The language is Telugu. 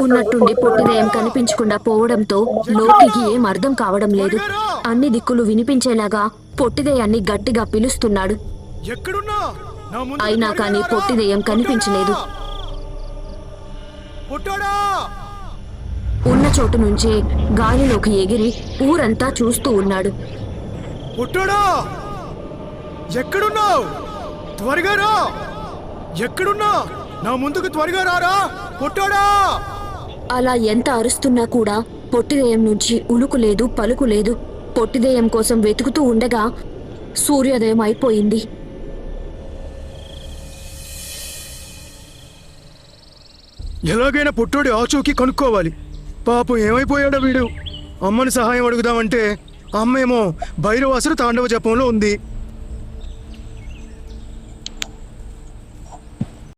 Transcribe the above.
ఉన్నట్టుండి పొట్టిదయ్యం కనిపించకుండా పోవడంతో లోకికి ఏం అర్థం కావడం లేదు. అన్ని దిక్కులు వినిపించేలాగా పొట్టిదయ్యాన్ని గట్టిగా పిలుస్తున్నాడు. అయినా కానీ పొట్టిదయ్యం కనిపించలేదు. ఉన్న చోటు నుంచే గాలిలోకి ఎగిరి ఊరంతా చూస్తూ ఉన్నాడు. ఎక్కడున్నావు? త్వరగా రా! ఎక్కడున్నా? నా ముందుకు త్వరగా రారా! పొట్టోడా! అలా ఎంత అరుస్తున్నా కూడా పొట్టిదయ్యం నుంచి ఉలుకు లేదు, పలుకు లేదు. పొట్టిదయ్యం కోసం వెతుకుతూ ఉండగా సూర్యోదయం అయిపోయింది. ఎలాగైనా పొట్టోడి ఆచూకీ కనుక్కోవాలి. పాపం ఏమైపోయాడో వీడు. అమ్మని సహాయం అడుగుదామంటే అమ్మేమో భైరవాసురు తాండవ జపంలో ఉంది.